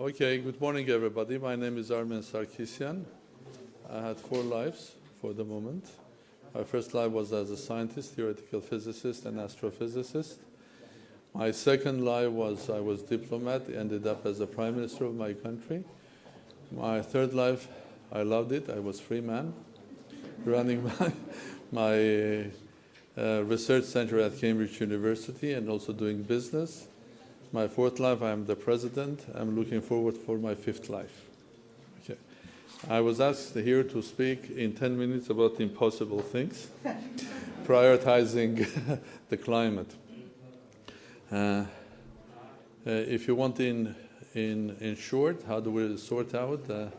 Okay, good morning, everybody. My name is Armen Sarkissian. I had 4 lives for the moment. My first life was as a scientist, theoretical physicist, and astrophysicist. My second life was I was diplomat, ended up as the prime minister of my country. My third life, I loved it. I was free man, running my research center at Cambridge University and also doing business. My fourth life, I'm the president. I'm looking forward for my fifth life. Okay. I was asked here to speak in 10 minutes about impossible things, prioritizing the climate. If you want in short, how do we sort out the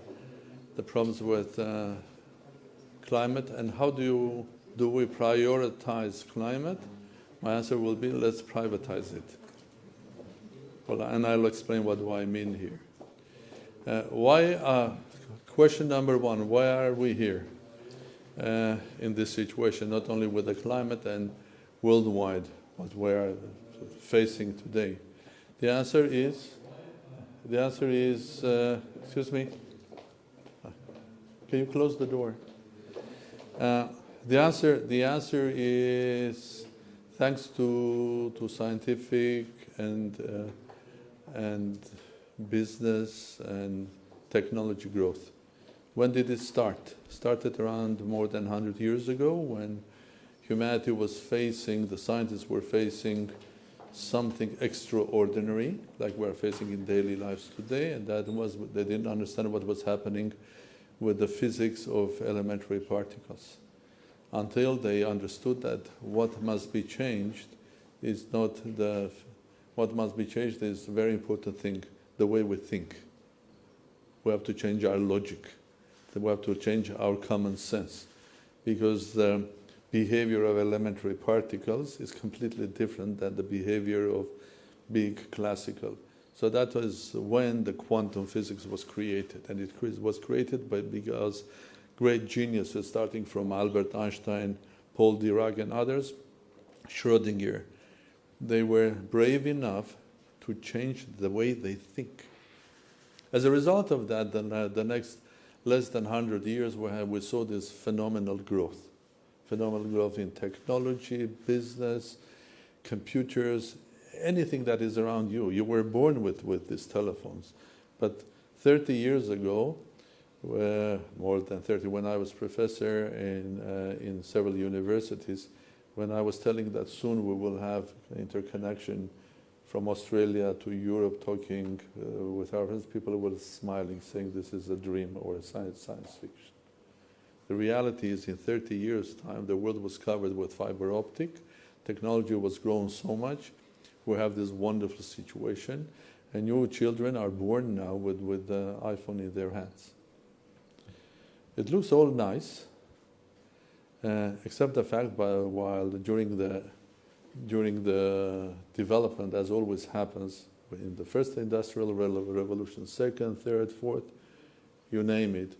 problems with climate, and how do we prioritize climate? My answer will be, let's privatize it. Well, and I'll explain what do I mean here. Question number 1, why are we here in this situation, not only with the climate and worldwide, what we are facing today? The answer is, excuse me, can you close the door? The answer is thanks to scientific and business and technology growth. When did it start? Started around more than 100 years ago, when humanity was facing, the scientists were facing something extraordinary, like we're facing in daily lives today, and that was, they didn't understand what was happening with the physics of elementary particles, until they understood that what must be changed is not what must be changed is a very important thing, the way we think. We have to change our logic. We have to change our common sense, because the behavior of elementary particles is completely different than the behavior of big classical. So that was when the quantum physics was created, and it was created because great geniuses, starting from Albert Einstein, Paul Dirac, and others, Schrödinger, they were brave enough to change the way they think. As a result of that, the next less than 100 years, we saw this phenomenal growth in technology, business, computers, anything that is around you. You were born with these telephones. But 30 years ago, more than 30, when I was professor in several universities, when I was telling that soon we will have interconnection from Australia to Europe, talking with our friends, people were smiling, saying this is a dream or a science fiction. The reality is, in 30 years' time, the world was covered with fiber optic. Technology was growing so much. We have this wonderful situation, and new children are born now with the iPhone in their hands. It looks all nice, except the fact while during the development, as always happens in the first industrial revolution, second, third, fourth, you name it.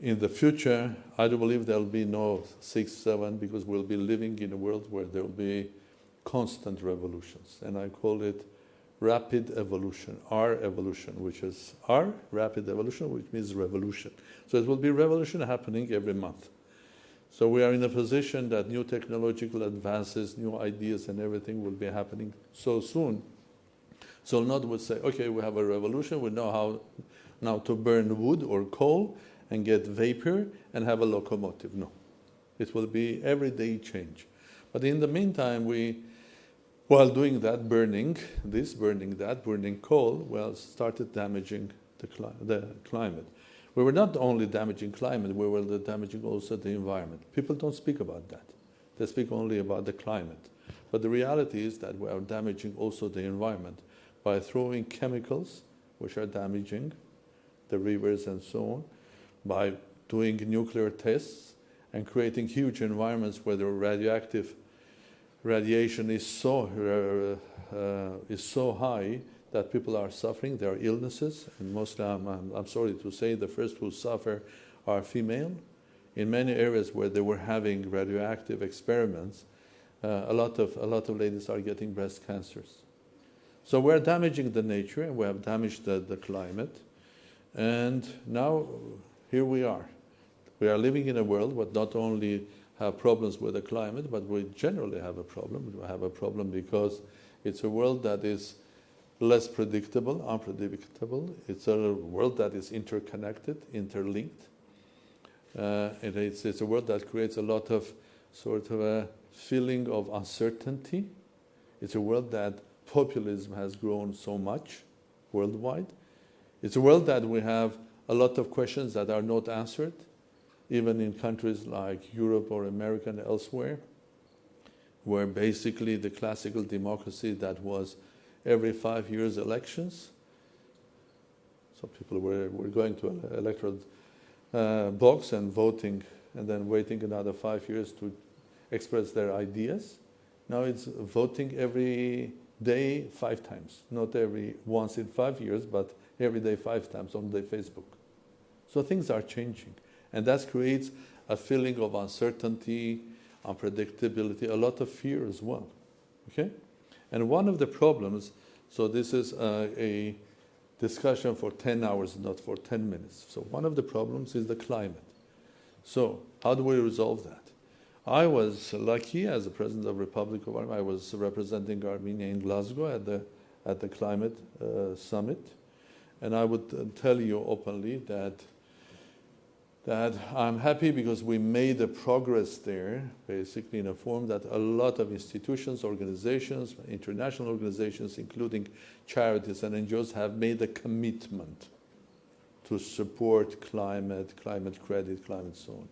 In the future, I do believe there'll be no 6, 7, because we'll be living in a world where there'll be constant revolutions, and I call it rapid evolution, R evolution, which is R, rapid evolution, which means revolution. So it will be revolution happening every month. So we are in a position that new technological advances, new ideas and everything will be happening so soon. So not would say, okay, we have a revolution, we know how now to burn wood or coal and get vapor and have a locomotive. No, it will be everyday change. But in the meantime, while doing that, burning this, burning that, burning coal, well, started damaging the climate. We were not only damaging climate, we were damaging also the environment. People don't speak about that. They speak only about the climate. But the reality is that we are damaging also the environment by throwing chemicals, which are damaging the rivers and so on, by doing nuclear tests and creating huge environments where the radioactive radiation is so high that people are suffering. There are illnesses, and mostly, I'm sorry to say, the first who suffer are female. In many areas where they were having radioactive experiments, a lot of ladies are getting breast cancers. So we're damaging the nature, and we have damaged the climate. And now here we are. We are living in a world that not only have problems with the climate, but we generally have a problem. We have a problem because it's a world that is less predictable, unpredictable. It's a world that is interconnected, interlinked. And it's a world that creates a lot of sort of a feeling of uncertainty. It's a world that populism has grown so much worldwide. It's a world that we have a lot of questions that are not answered, even in countries like Europe or America and elsewhere, where basically the classical democracy that was every 5 years elections. So people were going to an electoral box and voting and then waiting another 5 years to express their ideas. Now it's voting every day 5 times, not every once in 5 years, but every day 5 times on the Facebook. So things are changing, and that creates a feeling of uncertainty, unpredictability, a lot of fear as well. Okay, and one of the problems. So this is a discussion for 10 hours, not for 10 minutes. So one of the problems is the climate. So how do we resolve that? I was lucky as the President of the Republic of Armenia. I was representing Armenia in Glasgow at the climate summit. And I would tell you openly that I'm happy because we made a progress there, basically in a form that a lot of institutions, organizations, international organizations, including charities and NGOs, have made a commitment to support climate credit, climate so on.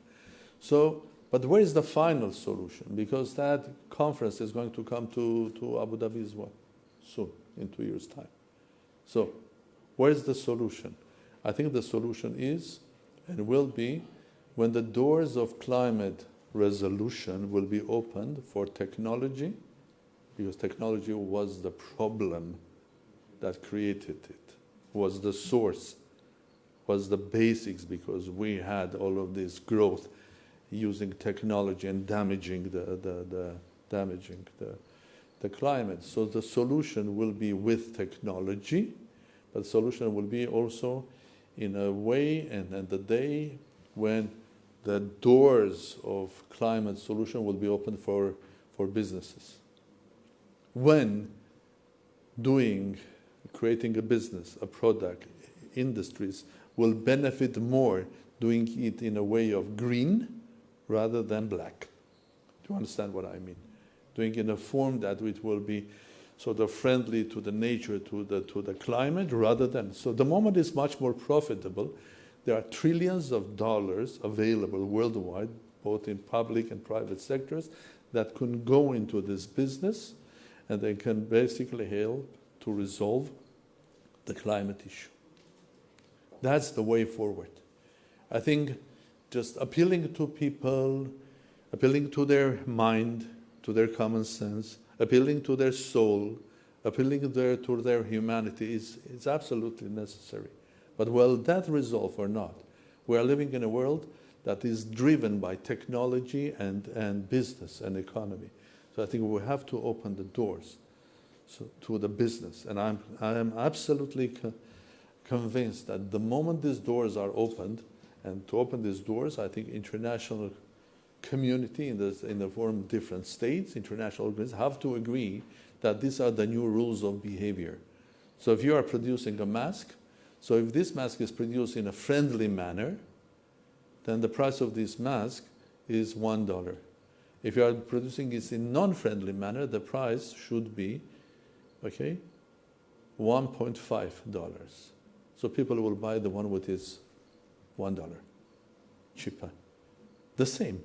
So, but where is the final solution? Because that conference is going to come to Abu Dhabi as well, soon, in 2 years' time. So, where is the solution? I think the solution is and will be when the doors of climate resolution will be opened for technology, because technology was the problem that created it, was the source, was the basics, because we had all of this growth using technology and damaging the climate. So the solution will be with technology, but the solution will be also in a way and the day when the doors of climate solution will be open for businesses. When creating a business, a product, industries will benefit more doing it in a way of green rather than black. Do you understand what I mean? Doing it in a form that it will be sort of friendly to the nature, to the climate, rather than. So the moment is much more profitable. There are trillions of dollars available worldwide, both in public and private sectors, that can go into this business, and they can basically help to resolve the climate issue. That's the way forward. I think just appealing to people, appealing to their mind, to their common sense, appealing to their soul, appealing to their humanity is absolutely necessary. But will that resolve or not? We are living in a world that is driven by technology and business and economy. So I think we have to open the doors to the business. And I am absolutely convinced that the moment these doors are opened, and to open these doors, I think international community in the form of different states, international organizations, have to agree that these are the new rules of behavior. So if you are producing a mask, so if this mask is produced in a friendly manner, then the price of this mask is $1. If you are producing it in non-friendly manner, the price should be, okay, $1.5. So people will buy the one with is $1 cheaper. The same,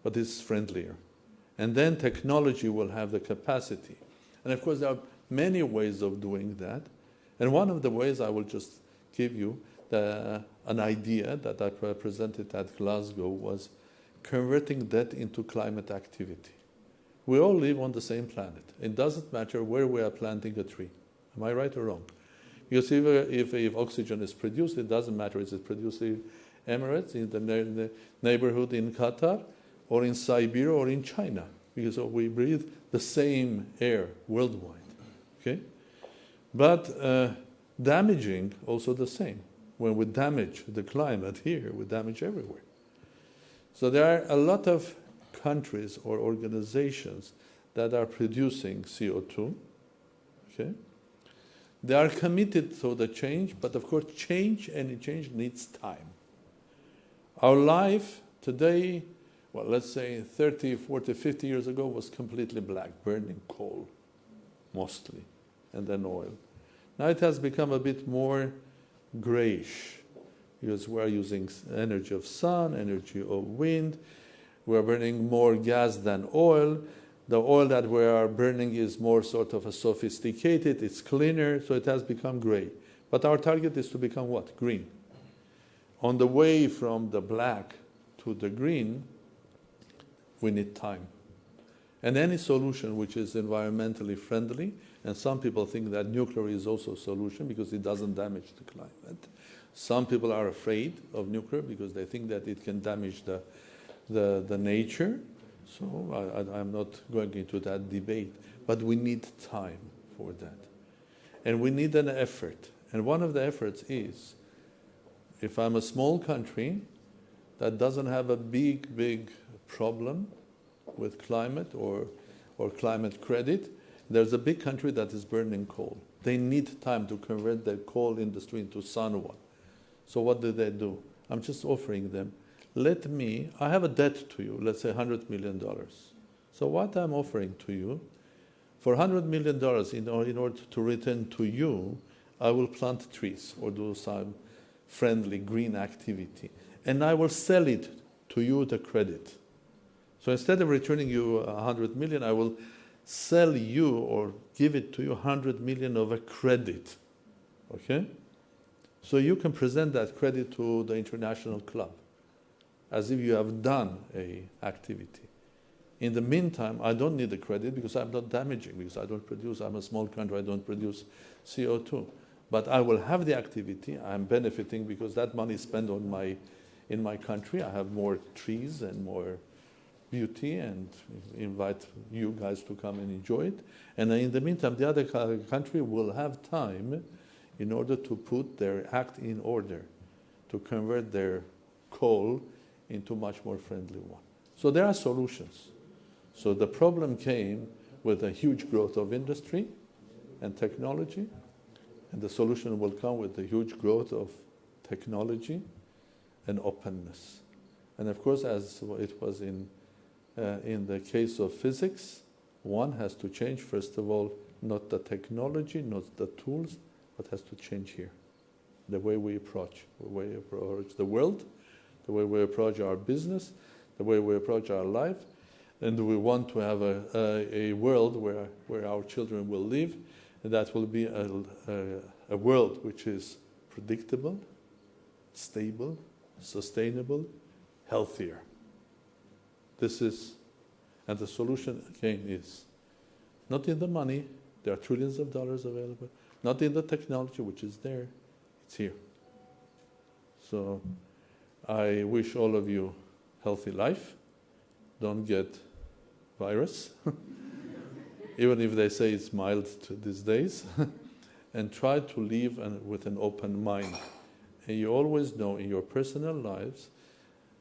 but it's friendlier. And then technology will have the capacity. And of course, there are many ways of doing that. And one of the ways I will just give you an idea that I presented at Glasgow was converting that into climate activity. We all live on the same planet. It doesn't matter where we are planting a tree. Am I right or wrong? Because if oxygen is produced, it doesn't matter is it produced in Emirates, in the neighborhood in Qatar, or in Siberia, or in China, because we breathe the same air worldwide. Okay? But damaging also the same. When we damage the climate here, we damage everywhere. So there are a lot of countries or organizations that are producing CO2. Okay? They are committed to the change, but of course any change needs time. Our life today, well, let's say 30, 40, 50 years ago was completely black, burning coal, mostly, and then oil. Now it has become a bit more grayish, because we're using energy of sun, energy of wind, we're burning more gas than oil. The oil that we are burning is more sort of a sophisticated, it's cleaner, so it has become gray. But our target is to become what? Green. On the way from the black to the green, we need time. And any solution which is environmentally friendly, and some people think that nuclear is also a solution because it doesn't damage the climate. Some people are afraid of nuclear because they think that it can damage the nature. So I'm not going into that debate. But we need time for that. And we need an effort. And one of the efforts is, if I'm a small country that doesn't have a big problem with climate or climate credit, there's a big country that is burning coal. They need time to convert their coal industry into sun one. So what do? I'm just offering them, I have a debt to you, let's say $100 million. So what I'm offering to you, for $100 million in order to return to you, I will plant trees or do some friendly green activity. And I will sell it to you the credit. So instead of returning you 100 million, I will sell you or give it to you 100 million of a credit. Okay? So you can present that credit to the international club as if you have done an activity. In the meantime, I don't need the credit because I'm not damaging, because I don't produce, I'm a small country, I don't produce CO2. But I will have the activity, I'm benefiting because that money is spent in my country. I have more trees and more beauty and invite you guys to come and enjoy it. And in the meantime, the other country will have time in order to put their act in order, to convert their coal into much more friendly one. So there are solutions. So the problem came with a huge growth of industry and technology, and the solution will come with the huge growth of technology and openness. And of course, as it was in the case of physics, one has to change, first of all, not the technology, not the tools, but has to change here. The way we approach the world, the way we approach our business, the way we approach our life. And we want to have a world where our children will live, and that will be a world which is predictable, stable, sustainable, healthier. And the solution again is not in the money, there are trillions of dollars available, not in the technology which is there, it's here. So I wish all of you healthy life. Don't get virus, even if they say it's mild these days, and try to live with an open mind. And you always know in your personal lives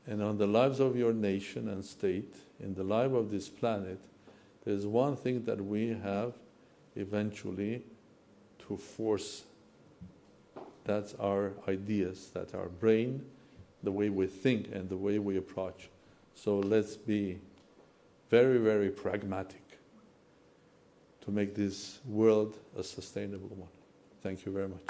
and on the lives of your nation and state, in the life of this planet, there's one thing that we have eventually to force. That's our ideas, that's our brain, the way we think and the way we approach. So let's be very, very pragmatic to make this world a sustainable one. Thank you very much.